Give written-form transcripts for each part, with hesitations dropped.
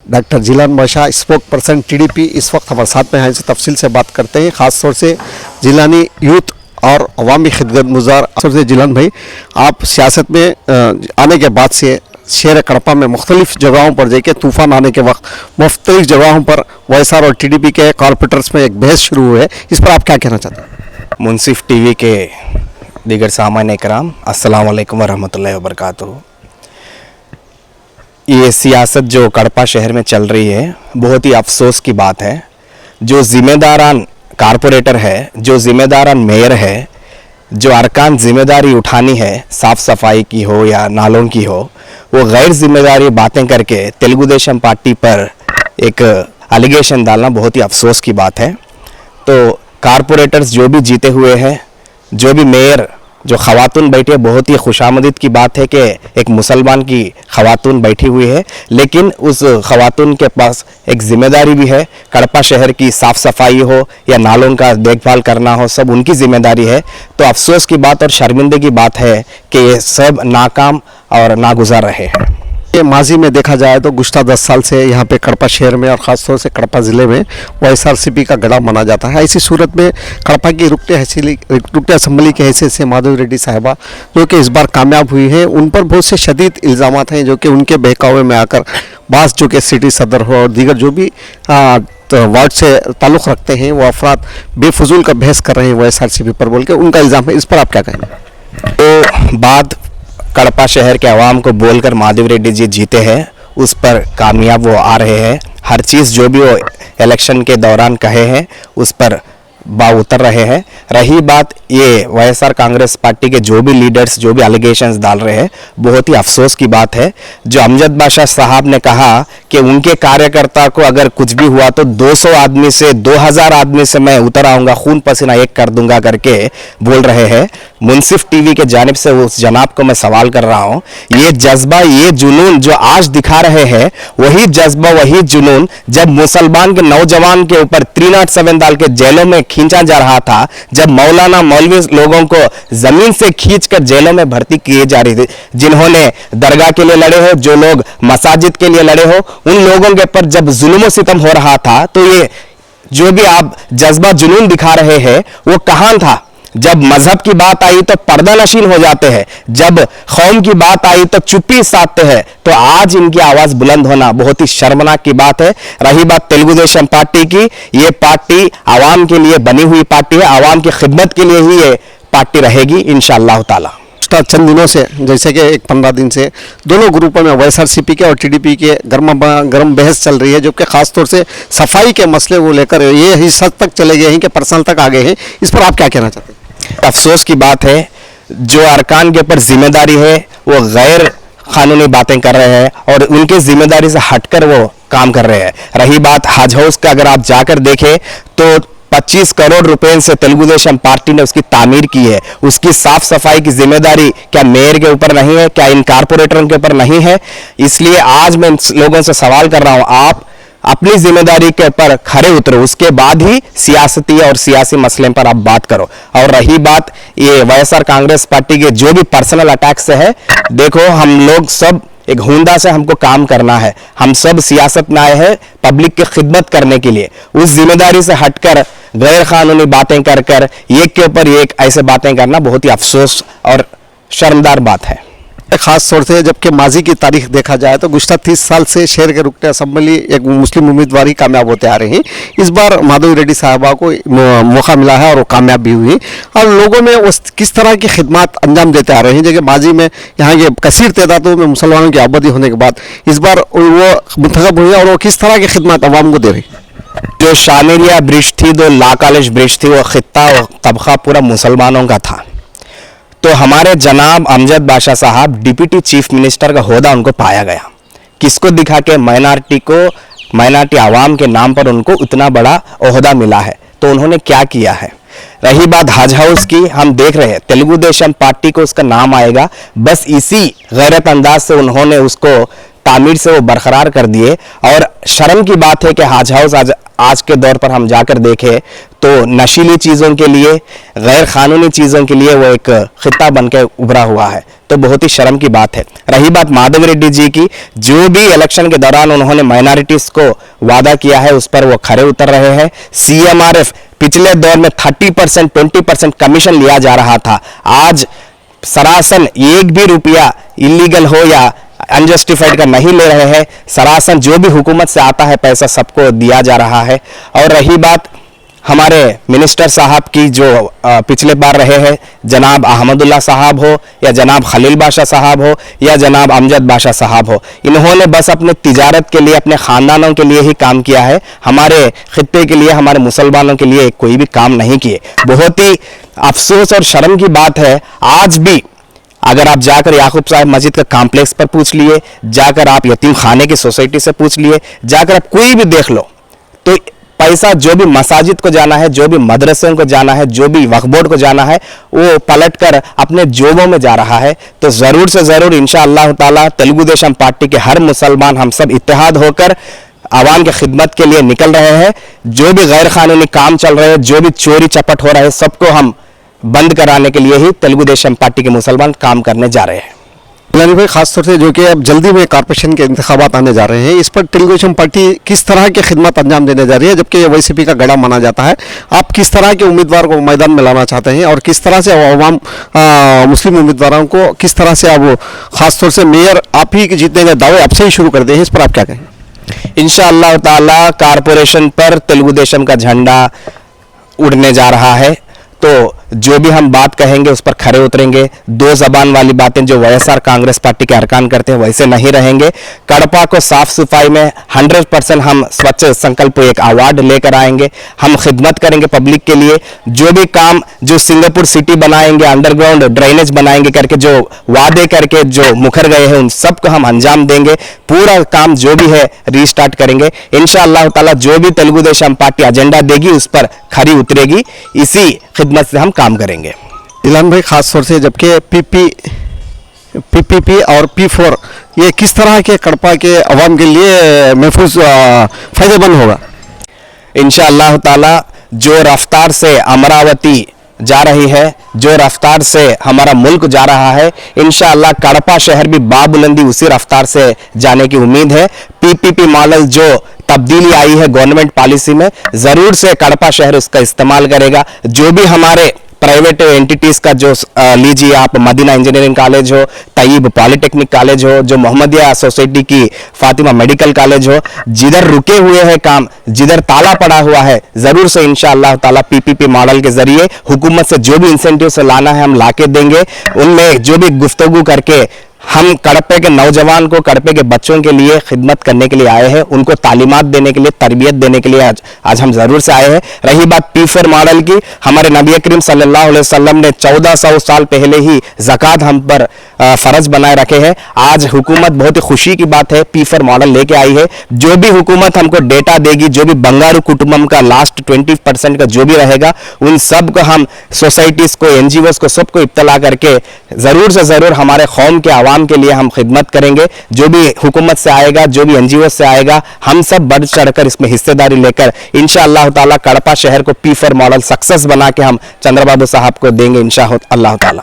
Doctor जिलान बादशाह spoke person TDP इस वक्त हमारे साथ में हैं। इनसे तफसील से बात करते हैं, ख़ास तौर से जिलानी यूथ और अवामी खिदमत गुजार। खास से जिलान भाई, आप सियासत में आने के बाद से शहर कड़पा में मुख्तलिफ जगहों पर जाके तूफ़ान आने के वक्त मुख्तलिफ जगहों पर वाईएसआर और टीडीपी के कॉर्पोरेटर्स में एक बहस शुरू हुई है, इस पर आप क्या कहना चाहते हैं? मुंसिफ टीवी के दीगर सामान्य कराम, अस्सलाम वालेकुम वरहमतुल्लाहि वबरकातुहू। ये सियासत जो कड़पा शहर में चल रही है, बहुत ही अफसोस की बात है। जो ज़िम्मेदारान कारपोरेटर है, जो ज़िम्मेदारान मेयर है, जो अरकान ज़िम्मेदारी उठानी है, साफ़ सफाई की हो या नालों की हो, वो गैर ज़िम्मेदारी बातें करके तेलुगु देशम पार्टी पर एक एलिगेशन डालना बहुत ही अफसोस की बात है। तो कारपोरेटर्स जो भी जीते हुए हैं, जो भी मेयर जो ख़वातून बैठी है, बहुत ही खुशामदीद की बात है कि एक मुसलमान की ख़वातून बैठी हुई है, लेकिन उस ख़वातून के पास एक ज़िम्मेदारी भी है। कड़पा शहर की साफ़ सफाई हो या नालों का देखभाल करना हो, सब उनकी ज़िम्मेदारी है। तो अफसोस की बात और शर्मिंदगी की बात है कि ये सब नाकाम और नागुजार रहे हैं। ये माजी में देखा जाए तो गुज़श्ता 10 साल से यहाँ पे कड़पा शहर में और ख़ास तौर से कड़पा ज़िले में वाईएसआरसीपी का गड़ा माना जाता है। ऐसी सूरत में कड़पा की रुकने असम्बली के हैसियत से माधवी रेड्डी साहिबा जो कि इस बार कामयाब हुई है, उन पर बहुत से शदीद इल्ज़ामात हैं जो कि उनके बहकावे में आकर बास जो कि सिटी सदर हो और दीगर जो भी वार्ड से ताल्लुक़ रखते हैं वो अफराद बेफजूल का बहस कर रहे हैं वाईएसआरसीपी पर बोल के, उनका इल्ज़ाम है। इस पर आप क्या कहेंगे? तो बात कड़पा शहर के अवाम को बोलकर माधवी रेड्डी जी जीते हैं, उस पर कामयाब वो आ रहे हैं। हर चीज़ जो भी वो इलेक्शन के दौरान कहे हैं उस पर उतर रहे हैं। रही बात ये वाईएसआर कांग्रेस पार्टी के जो भी लीडर्स जो भी एलिगेशंस डाल रहे हैं, बहुत ही अफसोस की बात है। जो अमजद बादशाह साहब ने कहा कि उनके कार्यकर्ता को अगर कुछ भी हुआ तो 200 आदमी से 2000 आदमी से मैं उतर आऊँगा, खून पसीना एक कर दूंगा करके बोल रहे हैं। मुंसिफ टीवी के जानिब से उस जनाब को मैं सवाल कर रहा हूँ, ये जज्बा ये जुनून जो आज दिखा रहे हैं, वही जज्बा वही जुनून जब मुसलमान के नौजवान के ऊपर 307 डाल के जेलों में खींचा जा रहा था, जब मौलाना मौलवी लोगों को जमीन से खींचकर जेलों में भर्ती किए जा रहे थे, जिन्होंने दरगाह के लिए लड़े हो, जो लोग मसाजिद के लिए लड़े हो, उन लोगों के ऊपर जब जुल्म सितम हो रहा था, तो ये जो भी आप जज्बा जुनून दिखा रहे हैं वो कहां था? जब मजहब की बात आई तो पर्दा नशीन हो जाते हैं, जब कौम की बात आई तो चुप्पी साधते हैं। तो आज इनकी आवाज बुलंद होना बहुत ही शर्मनाक की बात है। रही बात तेलुगु देशम पार्टी की, ये पार्टी आवाम के लिए बनी हुई पार्टी है, आवाम की खिदमत के लिए ही ये पार्टी रहेगी इंशाअल्लाह ताला। चंद दिनों से जैसे कि 15 दिन से दोनों ग्रुपों में वाईएसआरसीपी के और टीडीपी के गर्म बहस चल रही है, जबकि खास तौर से सफाई के मसले को लेकर ये इस हद तक चले गए हैं कि पर्सनल तक आ गए हैं। इस पर आप क्या कहना चाहते हैं? अफसोस की बात है, जो अरकान के ऊपर जिम्मेदारी है वो गैर कानूनी बातें कर रहे हैं और उनके जिम्मेदारी से हटकर वो काम कर रहे हैं। रही बात हज हाउस का, अगर आप जाकर देखें तो 25 करोड़ रुपए से तेलुगु देशम पार्टी ने उसकी तामीर की है। उसकी साफ सफाई की जिम्मेदारी क्या मेयर के ऊपर नहीं है? क्या इन कारपोरेटरों के ऊपर नहीं है? इसलिए आज मैं इन लोगों से सवाल कर रहा हूं, आप अपनी जिम्मेदारी के ऊपर खरे उतरो, उसके बाद ही सियासती और सियासी मसले पर आप बात करो। और रही बात ये वाईएसआर कांग्रेस पार्टी के जो भी पर्सनल अटैक से है, देखो हम लोग सब एक हुंदा से हमको काम करना है। हम सब सियासत में आए हैं पब्लिक की खिदमत करने के लिए। उस जिम्मेदारी से हटकर गैर कानूनी बातें कर कर एक के ऊपर एक ऐसे बातें करना बहुत ही अफसोस और शर्मदार बात है। खास तौर से जबकि माजी की तारीख देखा जाए तो गुज़श्ता 30 साल से शहर के रुकने असम्बली एक मुस्लिम उम्मीदवार ही कामयाब होते आ रहे हैं। इस बार माधवी रेड्डी साहबा को मौका मिला है और वो कामयाब भी हुई और लोगों में उस किस तरह की खिदमत अंजाम देते आ रहे हैं, जबकि माजी में यहाँ के कसीर तादादों में मुसलमानों की आबादी होने के बाद इस बार वो मुंतखब हुई है और वो किस तरह की खिदमत अवाम को दे रही है। जो शामिरिया ब्रिज थी, जो ला कॉलेज ब्रिज थी, वो खित्ता और तबका पूरा मुसलमानों का था। तो हमारे जनाब अमजद बादशाह साहब डिप्टी चीफ मिनिस्टर का होदा उनको पाया गया, किसको दिखा के माइनॉरिटी आवाम के नाम पर उनको उतना बड़ा ओहदा मिला है। तो उन्होंने क्या किया है? रही बात हज हाउस की, हम देख रहे हैं तेलुगु देशम पार्टी को उसका नाम आएगा, बस इसी गैरत अंदाज से उन्होंने उसको तामीर से वो बरकरार कर दिए। और शर्म की बात है कि हज हाउस आज आज के दौर पर हम जाकर देखें तो नशीली चीज़ों के लिए, गैर कानूनी चीज़ों के लिए वो एक खिता बनकर उभरा हुआ है। तो बहुत ही शर्म की बात है। रही बात माधव रेड्डी जी की, जो भी इलेक्शन के दौरान उन्होंने माइनॉरिटीज को वादा किया है उस पर वो खरे उतर रहे हैं। CMRF पिछले दौर में 30%, 20% कमीशन लिया जा रहा था। आज सरासन एक भी रुपया इलीगल हो या अनजस्टिफाइड का नहीं ले रहे हैं। सरासन जो भी हुकूमत से आता है पैसा सबको दिया जा रहा है। और रही बात हमारे मिनिस्टर साहब की, जो पिछले बार रहे हैं, जनाब अहमदुल्ला साहब हो या जनाब खलील बादशाह साहब हो या जनाब अमजद बादशाह साहब हो, इन्होंने बस अपने तिजारत के लिए, अपने ख़ानदानों के लिए ही काम किया है। हमारे खित्ते के लिए, हमारे मुसलमानों के लिए कोई भी काम नहीं किए। बहुत ही अफसोस और शर्म की बात है। आज भी अगर आप जाकर याकूब साहब मस्जिद का कॉम्प्लेक्स पर पूछ लिए, जाकर आप यतीम खाने की सोसाइटी से पूछ लिए, जाकर आप कोई भी देख लो, तो पैसा जो भी मसाजिद को जाना है, जो भी मदरसों को जाना है, जो भी वक्फ बोर्ड को जाना है, वो पलटकर अपने जोबों में जा रहा है। तो ज़रूर से ज़रूर इंशाअल्लाह ताला तेलुगु देशम पार्टी के हर मुसलमान हम सब इत्तेहाद होकर आवाम की खिदमत के लिए निकल रहे हैं। जो भी गैर कानूनी काम चल रहे हैं, जो भी चोरी चपट हो रहे हैं, सबको हम बंद कराने के लिए ही तेलुगु देशम पार्टी के मुसलमान काम करने जा रहे हैं। जिलानी भाई, खासतौर से जो कि अब जल्दी में कॉर्पोरेशन के इंतखाबात आने जा रहे हैं, इस पर तेलुगु देशम पार्टी किस तरह की खिदमत अंजाम देने जा रही है, जबकि ये YCP का गड़ा माना जाता है? आप किस तरह के उम्मीदवार को मैदान में लाना चाहते हैं और किस तरह से अवाम मुस्लिम उम्मीदवारों को किस तरह से आप खासतौर से मेयर आप ही जीतने के दावे अब से ही शुरू कर दे हैं, इस पर आप क्या कहें? इंशाअल्लाह ताला कॉर्पोरेशन पर तेलुगु देशम का झंडा उड़ने जा रहा है। तो जो भी हम बात कहेंगे उस पर खरे उतरेंगे। दो जबान वाली बातें जो YSR कांग्रेस पार्टी के अरकान करते हैं वैसे नहीं रहेंगे। कड़पा को साफ सफाई में 100% हम स्वच्छ संकल्प एक अवार्ड लेकर आएंगे। हम खिदमत करेंगे पब्लिक के लिए। जो भी काम, जो सिंगापुर सिटी बनाएंगे, अंडरग्राउंड ड्रेनेज बनाएंगे करके जो वादे करके जो मुकर गए हैं, उन सबको हम अंजाम देंगे। पूरा काम जो भी है रीस्टार्ट करेंगे इंशाअल्लाह ताला। जो भी तेलुगु देशम पार्टी एजेंडा देगी उस पर खरी उतरेगी। इसी खिदमत से हम काम करेंगे। इलान भाई, खासतौर से जबकि PPP और P4 ये किस तरह के कड़पा के अवाम के लिए महफूज फायदेमंद होगा? इंशाअल्लाह ताला जो रफ्तार से अमरावती जा रही है, जो रफ्तार से हमारा मुल्क जा रहा है, इंशाअल्लाह कड़पा शहर भी बाबुलंदी उसी रफ्तार से जाने की उम्मीद है। PPP मॉडल जो तब्दीली आई है गवर्नमेंट पॉलिसी में, जरूर से कड़पा शहर उसका इस्तेमाल करेगा। जो भी हमारे प्राइवेट एंटिटीज का जो लीजिए आप, मदीना इंजीनियरिंग कॉलेज हो, तय्यब पॉलिटेक्निक कॉलेज हो, जो मोहम्मदिया सोसाइटी की फातिमा मेडिकल कॉलेज हो, जिधर रुके हुए हैं काम, जिधर ताला पड़ा हुआ है, जरूर से इंशाअल्लाह ताला PPP मॉडल के जरिए हुकूमत से जो भी इंसेंटिव से लाना है हम लाके देंगे। उनमें जो भी गुफ्तगू करके हम कड़पे के नौजवान को, कड़पे के बच्चों के लिए खिदमत करने के लिए आए हैं, उनको तालीमात देने के लिए, तरबियत देने के लिए आज हम जरूर से आए हैं। रही बात P4 मॉडल की, हमारे नबी करीम सल्लल्लाहु अलैहि वसल्लम ने 1400 साल पहले ही ज़कात हम पर फर्ज बनाए रखे हैं। आज हुकूमत, बहुत ही खुशी की बात है, P4 मॉडल लेके आई है। जो भी हुकूमत हमको डेटा देगी, जो भी बंगारू कुटुंबम का लास्ट 20% का जो भी रहेगा, उन सब को हम सोसाइटीज को, NGOs को, सबको इब्तला करके जरूर से जरूर हमारे कौम के आवाम के लिए हम खिदमत करेंगे। जो भी हुकूमत से आएगा, जो भी NGOs से आएगा, हम सब बढ़ चढ़कर इसमें हिस्सेदारी लेकर इंशाअल्लाह ताला कड़पा शहर को P4 मॉडल सक्सेस बना के हम चंद्रबाबू साहब को देंगे इंशाअल्लाह ताला।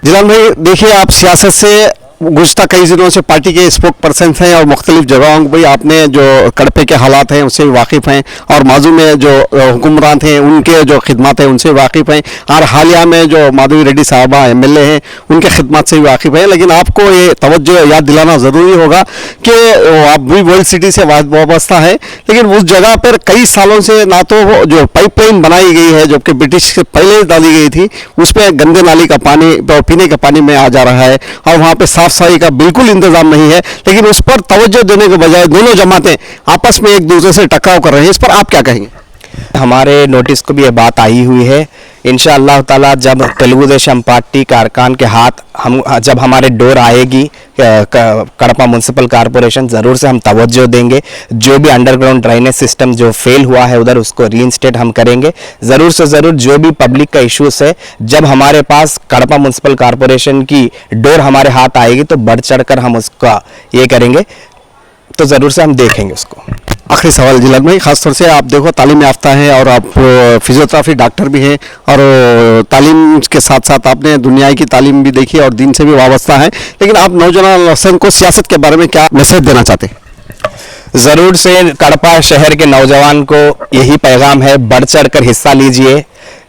जिलान भाई, देखिए आप सियासत से गुज़श्ता कई दिनों से पार्टी के स्पोक पर्सन हैं और मुख्तलिफ जगहों भाई आपने जो कड़पे के हालात हैं उससे भी वाकिफ़ हैं और माजू में जो हुक्मरान थे उनके जो खिदमत हैं उनसे वाकिफ़ हैं और हालिया में जो माधवी रेड्डी साहबा MLA हैं उनके खिदमत से भी वाकिफ़ हैं। लेकिन आपको ये तवज्जो याद दिलाना ज़रूरी होगा कि आप भी वर्ल्ड सिटी से वाबस्ता है, लेकिन उस जगह पर कई सालों से ना तो जो पाइपलाइन बनाई गई है जो कि ब्रिटिश से पहले डाली गई थी, उस पर गंदे नाली का पानी पीने के पानी में आ जा रहा है और वहाँ पर साफ सफाई का बिल्कुल इंतजाम नहीं है। लेकिन उस पर तवज्जो देने के बजाय दोनों जमातें आपस में एक दूसरे से टकराव कर रहे हैं। इस पर आप क्या कहेंगे? हमारे नोटिस को भी ये बात आई हुई है। इंशाअल्लाह ताला जब तेलुगु देशम पार्टी का अरकान के हाथ जब हमारे डोर आएगी कड़पा म्यूनसिपल कॉरपोरेशन, ज़रूर से हम तवज्जो देंगे। जो भी अंडरग्राउंड ड्रेनेज सिस्टम जो फेल हुआ है उधर उसको रीइंस्टेट हम करेंगे। ज़रूर से ज़रूर जो भी पब्लिक का इश्यूज है, जब हमारे पास कड़पा म्यूनसिपल कॉरपोरेशन की डोर हमारे हाथ आएगी तो बढ़ चढ़ कर हम उसका ये करेंगे, तो ज़रूर से हम देखेंगे उसको। आखिरी सवाल जिलान भाई, खासतौर से आप देखो तालीम याफ्ता हैं और आप फिजियोथेरेपी डॉक्टर भी हैं और तालीम के साथ साथ आपने दुनिया की तालीम भी देखी और दीन से भी वाबस्ता है, लेकिन आप नौजवान नस्ल को सियासत के बारे में क्या मैसेज देना चाहते हैं? ज़रूर से कड़पा शहर के नौजवान को यही पैगाम है, बढ़ चढ़ कर हिस्सा लीजिए।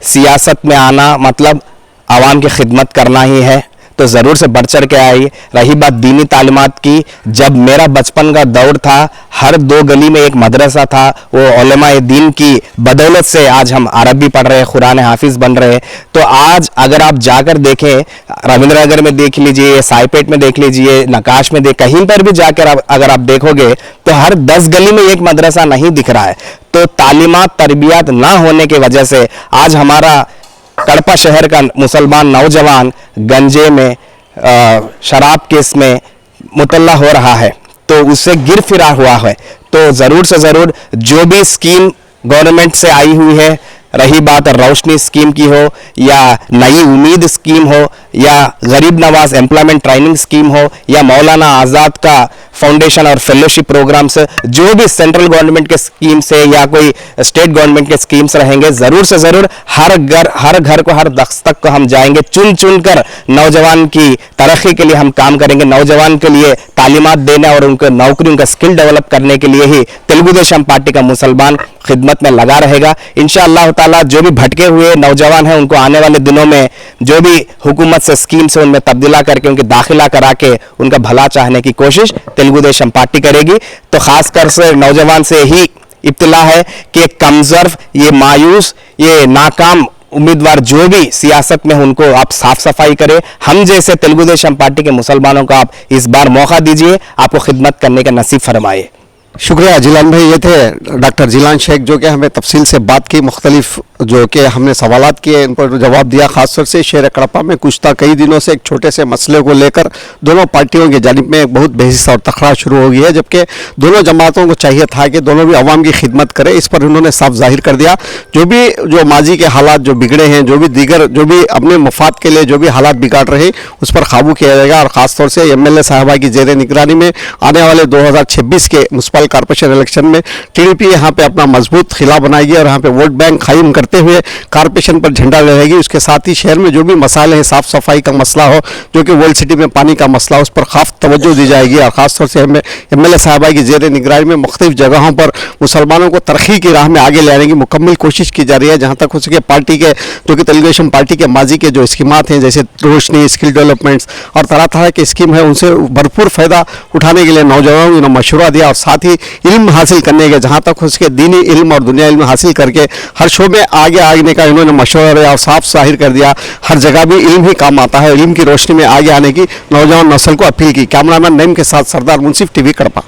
सियासत में आना मतलब आवाम की खिदमत करना ही है, तो ज़रूर से बढ़ चढ़ के आइए। रही बात दीनी तालीमात की, जब मेरा बचपन का दौर था हर 2 गली में एक मदरसा था। वो उलमाए दीन की बदौलत से आज हम अरबी पढ़ रहे हैं, कुरान हाफिज़ बन रहे हैं। तो आज अगर आप जाकर देखें, रविंद्र नगर में देख लीजिए, साईपेट में देख लीजिए, नकाश में कहीं पर भी जाकर अगर आप देखोगे तो हर 10 गली में एक मदरसा नहीं दिख रहा है। तो तालीमात तरबियत ना होने की वजह से आज हमारा कड़पा शहर का मुसलमान नौजवान गंजे में, शराब केस में मुतल्ला हो रहा है, तो उससे गिर फिरा हुआ है। तो ज़रूर से ज़रूर जो भी स्कीम गवर्नमेंट से आई हुई है, रही बात रोशनी स्कीम की हो या नई उम्मीद स्कीम हो या गरीब नवाज एम्प्लॉयमेंट ट्रेनिंग स्कीम हो या मौलाना आज़ाद का फाउंडेशन और फेलोशिप प्रोग्राम्स, जो भी सेंट्रल गवर्नमेंट के स्कीम से या कोई स्टेट गवर्नमेंट के स्कीम्स रहेंगे, ज़रूर से ज़रूर हर घर को, हर दस्तक को हम जाएंगे, चुन चुन कर नौजवान की तरक्की के लिए हम काम करेंगे। नौजवान के लिए तालीमात देने और उनको नौकरी, उनका स्किल डेवलप करने के लिए ही तेलुगु देशम पार्टी का मुसलमान खिदमत में लगा रहेगा। इंशाअल्लाह ताला जो भी भटके हुए नौजवान हैं उनको आने वाले दिनों में जो भी हुकूमत से स्कीम से उनमें तब्दीला करके उनकी दाखिला करा के उनका भला चाहने की कोशिश तेलुगु देशम पार्टी करेगी। तो खासकर से नौजवान से ही इब्तिला है कि कमजोर, ये मायूस, ये नाकाम उम्मीदवार जो भी सियासत में, उनको आप साफ सफाई करें। हम जैसे तेलुगु देशम पार्टी के मुसलमानों को आप इस बार मौका दीजिए, आपको खिदमत करने का नसीब फरमाए। शुक्रिया जिलान भाई। ये थे डॉक्टर जिलान शेख जो कि हमें तफसील से बात की, मुख्तलिफ जो कि हमने सवालात किए इन पर जवाब दिया। खासतौर से शहर कड़पा में कुछ कई दिनों से एक छोटे से मसले को लेकर दोनों पार्टियों की जानिब में एक बहुत बहस और तकरार शुरू हो गई है, जबकि दोनों जमातों को चाहिए था कि दोनों भी अवाम की खिदमत करें। इस पर उन्होंने साफ जाहिर कर दिया जो माजी के हालात जो बिगड़े हैं, जो भी अपने मफाद के लिए जो भी हालात बिगाड़ रहे, उस पर काबू किया जाएगा। और ख़ासतौर से MLA साहबा की जेर निगरानी में आने वाले 2026 के म्युनिसिपल कॉर्पोरेशन इलेक्शन में TDP यहाँ पे अपना मजबूत खिला बनाएगी और यहाँ पे वोट बैंक कायम करते हुए कॉर्पोरेशन पर झंडा लहराएगी। उसके साथ ही शहर में जो भी मसाइल हैं, साफ सफाई का मसला हो, जो कि वर्ल्ड सिटी में पानी का मसला हो, उस पर खास तवज्जो दी जाएगी। और ख़ासतौर से हमें MLA साहबा की जेर निगरानी में मुख्तलिफ जगहों पर मुसलमानों को तरक्की की राह में आगे लाने की मुकम्मल कोशिश की जा रही है। जहाँ तक हो सके पार्टी के, जो कि तेलुगु देशम पार्टी के माजी के जो स्कीमात हैं, जैसे रोशनी, स्किल डेवलपमेंट्स और तरह तरह के स्कीम है, उनसे भरपूर फ़ायदा उठाने के लिए नौजवानों को मशवरा दिया। और साथ ही इल्म हासिल करने के, जहाँ तक उसके दीनी इल्म और दुनिया इल्म हासिल करके हर शोबे आगे आने का इन्होंने मशवरा दिया और साफ जाहिर कर दिया हर जगह भी इल्म ही काम आता है। इल्म की रोशनी में आगे आने की नौजवान नस्ल को अपील की। कैमरामैन नईम के साथ सरदार मुंसिफ, TV कड़पा।